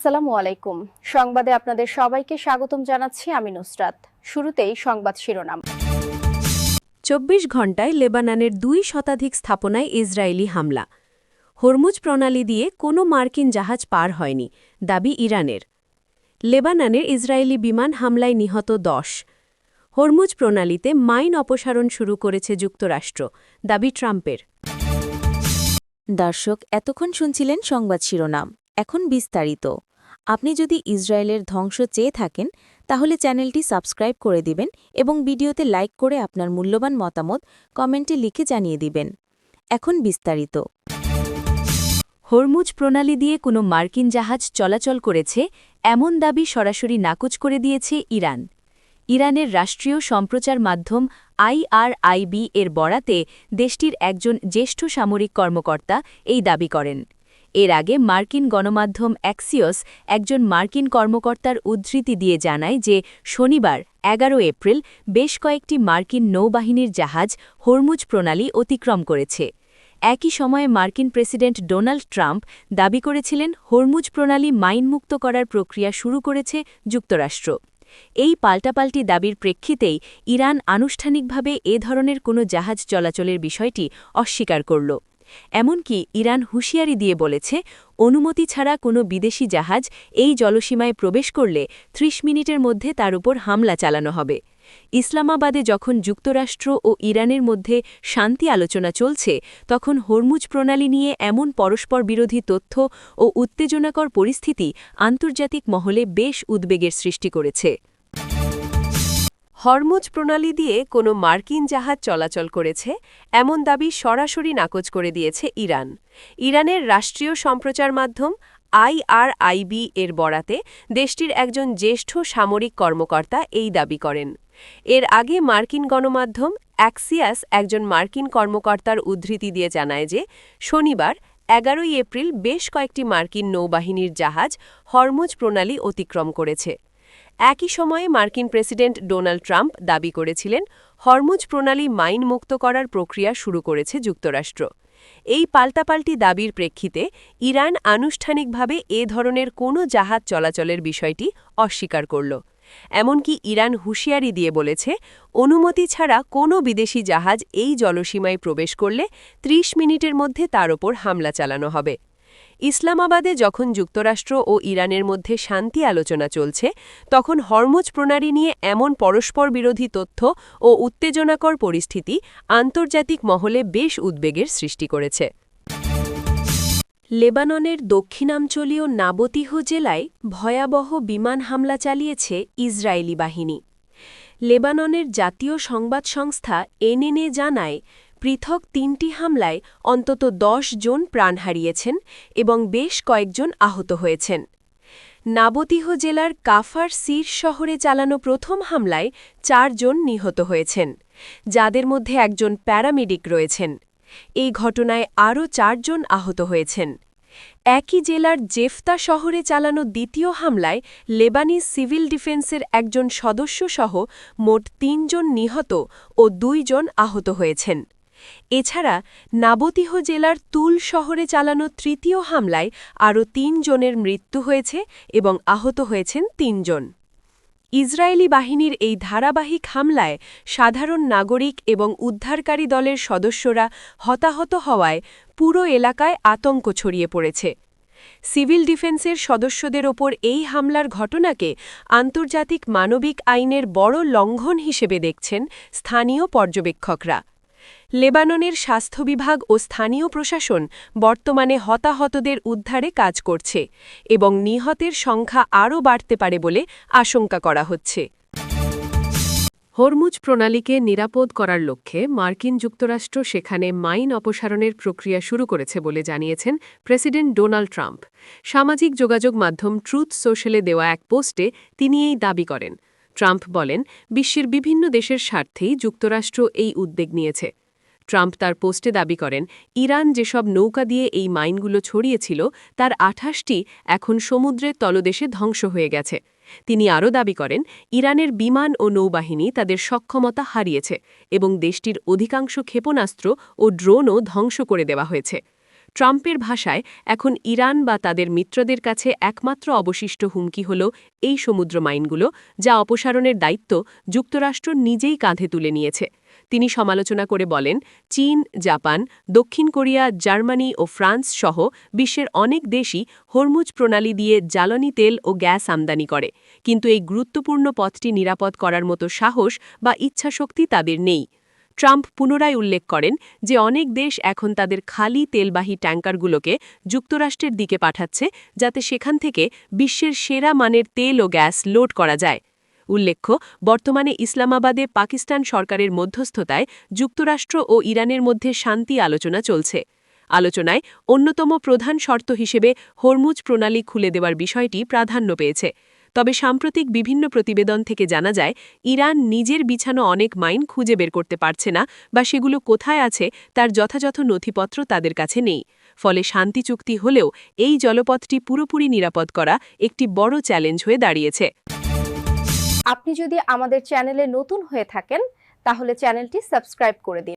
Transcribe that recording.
আসসালামু আলাইকুম। সংবাদে আপনাদের সবাইকে স্বাগতম জানাচ্ছি আমি নুসরাত। শুরুতেই সংবাদ শিরোনাম। ২৪ ঘণ্টায় লেবাননের ২ শতাধিক স্থাপনায় ইসরায়েলি হামলা। হরমুজ প্রণালী দিয়ে কোনো মার্কিন জাহাজ পার হয়নি, দাবি ইরানের। লেবাননের ইসরায়েলি বিমান হামলায় নিহত ১০। হরমুজ প্রণালীতে মাইন অপসারণ শুরু করেছে যুক্তরাষ্ট্র, দাবি ট্রাম্পের। দর্শক, এতক্ষণ শুনছিলেন সংবাদ শিরোনাম। এখন বিস্তারিত। আপনি যদি ইসরায়েলের ধ্বংস চেয়ে থাকেন তাহলে চ্যানেলটি সাবস্ক্রাইব করে দিবেন এবং ভিডিওতে লাইক করে আপনার মূল্যবান মতামত কমেন্টে লিখে জানিয়ে দিবেন। এখন বিস্তারিত। হরমুজ প্রণালী দিয়ে কোনো মার্কিন জাহাজ চলাচল করেছে এমন দাবি সরাসরি নাকচ করে দিয়েছে ইরান। ইরানের রাষ্ট্রীয় সম্প্রচার মাধ্যম IRIB এর বরাতে দেশটির একজন জ্যেষ্ঠ সামরিক কর্মকর্তা এই দাবি করেন। এর আগে মার্কিন গণমাধ্যম অ্যাক্সিওস একজন মার্কিন কর্মকর্তার উদ্ধৃতি দিয়ে জানায় যে শনিবার ১১ এপ্রিল বেশ কয়েকটি মার্কিন নৌবাহিনীর জাহাজ হরমুজ প্রণালী অতিক্রম করেছে। একই সময়ে মার্কিন প্রেসিডেন্ট ডোনাল্ড ট্রাম্প দাবি করেছিলেন হরমুজ প্রণালী মাইনমুক্ত করার প্রক্রিয়া শুরু করেছে যুক্তরাষ্ট্র। এই পাল্টাপাল্টি দাবির প্রেক্ষিতেই ইরান আনুষ্ঠানিকভাবে এ ধরনের কোনো জাহাজ চলাচলের বিষয়টি অস্বীকার করল। এমনকি ইরান হুঁশিয়ারি দিয়ে বলেছে, অনুমতি ছাড়া কোনো বিদেশি জাহাজ এই জলসীমায় প্রবেশ করলে ৩০ মিনিটের মধ্যে তার উপর হামলা চালানো হবে। ইসলামাবাদে যখন যুক্তরাষ্ট্র ও ইরানের মধ্যে শান্তি আলোচনা চলছে, তখন হরমুজ প্রণালী নিয়ে এমন পরস্পর বিরোধী তথ্য ও উত্তেজনাকর পরিস্থিতি আন্তর্জাতিক মহলে বেশ উদ্বেগের সৃষ্টি করেছে। হরমুজ প্রণালী দিয়ে কোনো মার্কিন জাহাজ চলাচল করেছে এমন দাবি সরাসরি নাকচ করে দিয়েছে ইরান। ইরানের রাষ্ট্রীয় সম্প্রচার মাধ্যম IRIB এর বরাতে দেশটির একজন জ্যেষ্ঠ সামরিক কর্মকর্তা এই দাবি করেন। এর আগে মার্কিন গণমাধ্যম অ্যাক্সিয়াস একজন মার্কিন কর্মকর্তার উদ্ধৃতি দিয়ে জানায় যে শনিবার ১১ এপ্রিল বেশ কয়েকটি মার্কিন নৌবাহিনীর জাহাজ হরমুজ প্রণালী অতিক্রম করেছে। একই সময়ে মার্কিন প্রেসিডেন্ট ডোনাল্ড ট্রাম্প দাবি করেছিলেন হরমুজ প্রণালী মাইন মুক্ত করার প্রক্রিয়া শুরু করেছে যুক্তরাষ্ট্র। এই পাল্টাপাল্টি দাবির প্রেক্ষিতে ইরান আনুষ্ঠানিকভাবে এ ধরনের কোনো জাহাজ চলাচলের বিষয়টি অস্বীকার করল। এমনকি ইরান হুঁশিয়ারি দিয়ে বলেছে, অনুমতি ছাড়া কোনো বিদেশি জাহাজ এই জলসীমায় প্রবেশ করলে ৩০ মিনিটের মধ্যে তার ওপর হামলা চালানো হবে। ইসলামাবাদে যখন যুক্তরাষ্ট্র ও ইরানের মধ্যে শান্তি আলোচনা চলছে, তখন হরমুজ প্রণালী নিয়ে এমন পরস্পর বিরোধী তথ্য ও উত্তেজনাকর পরিস্থিতি আন্তর্জাতিক মহলে বেশ উদ্বেগের সৃষ্টি করেছে। লেবাননের দক্ষিণাঞ্চলীয় নাবতিহ জেলায় ভয়াবহ বিমান হামলা চালিয়েছে ইসরায়েলি বাহিনী। লেবাননের জাতীয় সংবাদ সংস্থা এনএনএ জানায়, পৃথক ৩টি হামলায় অন্তত ১০ জন প্রাণ হারিয়েছেন এবং বেশ কয়েকজন আহত হয়েছেন। নাবতিহ জেলার কাফার সির শহরে চালানো প্রথম হামলায় ৪ জন নিহত হয়েছেন, যাদের মধ্যে একজন প্যারামেডিক রয়েছেন। এই ঘটনায় আরও ৪ জন আহত হয়েছেন। একই জেলার জেফতা শহরে চালানো দ্বিতীয় হামলায় লেবানিজ সিভিল ডিফেন্সের একজন সদস্যসহ মোট ৩ জন নিহত ও ২ জন আহত হয়েছেন। এছাড়া নাবতিহ জেলার তুল শহরে চালানো তৃতীয় হামলায় আরও ৩ জনের মৃত্যু হয়েছে এবং আহত হয়েছেন ৩ জন। ইসরায়েলি বাহিনীর এই ধারাবাহিক হামলায় সাধারণ নাগরিক এবং উদ্ধারকারী দলের সদস্যরা হতাহত হওয়ায় পুরো এলাকায় আতঙ্ক ছড়িয়ে পড়েছে। সিভিল ডিফেন্সের সদস্যদের ওপর এই হামলার ঘটনাকে আন্তর্জাতিক মানবিক আইনের বড় লঙ্ঘন হিসেবে দেখছেন স্থানীয় পর্যবেক্ষকরা। লেবাননের স্বাস্থ্য বিভাগ ও স্থানীয় প্রশাসন বর্তমানে হতাহতদের উদ্ধারে কাজ করছে এবং নিহতের সংখ্যা আরও বাড়তে পারে বলে আশঙ্কা করা হচ্ছে। হরমুজ প্রণালীকে নিরাপদ করার লক্ষ্যে মার্কিন যুক্তরাষ্ট্র সেখানে মাইন অপসারণের প্রক্রিয়া শুরু করেছে বলে জানিয়েছেন প্রেসিডেন্ট ডোনাল্ড ট্রাম্প। সামাজিক যোগাযোগ মাধ্যম ট্রুথ সোশ্যালে দেওয়া এক পোস্টে তিনি এই দাবি করেন। ট্রাম্প বলেন, বিশ্বের বিভিন্ন দেশের স্বার্থেই যুক্তরাষ্ট্র এই উদ্যোগ নিয়েছে। ট্রাম্প তার পোস্টে দাবি করেন, ইরান যেসব নৌকা দিয়ে এই মাইনগুলো ছড়িয়েছিল তার ২৮টি এখন সমুদ্রের তলদেশে ধ্বংস হয়ে গেছে। তিনি আরও দাবি করেন, ইরানের বিমান ও নৌবাহিনী তাদের সক্ষমতা হারিয়েছে এবং দেশটির অধিকাংশ ক্ষেপণাস্ত্র ও ড্রোনও ধ্বংস করে দেওয়া হয়েছে। ট্রাম্পের ভাষায় এখন ইরান বা তাদের মিত্রদের কাছে একমাত্র অবশিষ্ট হুমকি হল এই সমুদ্র মাইনগুলো, যা অপসারণের দায়িত্ব যুক্তরাষ্ট্র নিজেই কাঁধে তুলে নিয়েছে। তিনি সমালোচনা করে বলেন, চীন, জাপান, দক্ষিণ কোরিয়া, জার্মানি ও ফ্রান্স সহ বিশ্বের অনেক দেশই হরমুজ প্রণালী দিয়ে জ্বালানি তেল ও গ্যাস আমদানি করে, কিন্তু এই গুরুত্বপূর্ণ পথটি নিরাপদ করার মতো সাহস বা ইচ্ছাশক্তি তাদের নেই। ট্রাম্প পুনরায় উল্লেখ করেন যে অনেক দেশ এখন তাদের খালি তেলবাহী ট্যাঙ্কারগুলোকে যুক্তরাষ্ট্রের দিকে পাঠাচ্ছে, যাতে সেখান থেকে বিশ্বের সেরা মানের তেল ও গ্যাস লোড করা যায়। উল্লেখ্য, বর্তমানে ইসলামাবাদে পাকিস্তান সরকারের মধ্যস্থতায় যুক্তরাষ্ট্র ও ইরানের মধ্যে শান্তি আলোচনা চলছে। আলোচনায় অন্যতম প্রধান শর্ত হিসেবে হরমুজ প্রণালী খুলে দেওয়ার বিষয়টি প্রাধান্য পেয়েছে। তবে সাম্প্রতিক বিভিন্ন প্রতিবেদন থেকে জানা যায়, ইরান নিজের বিছানো অনেক মাইন খুঁজে বের করতে পারছে না বা সেগুলো কোথায় আছে তার যথাযথ নথিপত্র তাদের কাছে নেই। ফলে শান্তি চুক্তি হলেও এই জলপথটি পুরোপুরি নিরাপদ করা একটি বড় চ্যালেঞ্জ হয়ে দাঁড়িয়েছে। আপনি যদি আমাদের চ্যানেলে নতুন হয়ে থাকেন তাহলে চ্যানেলটি সাবস্ক্রাইব করে দিন।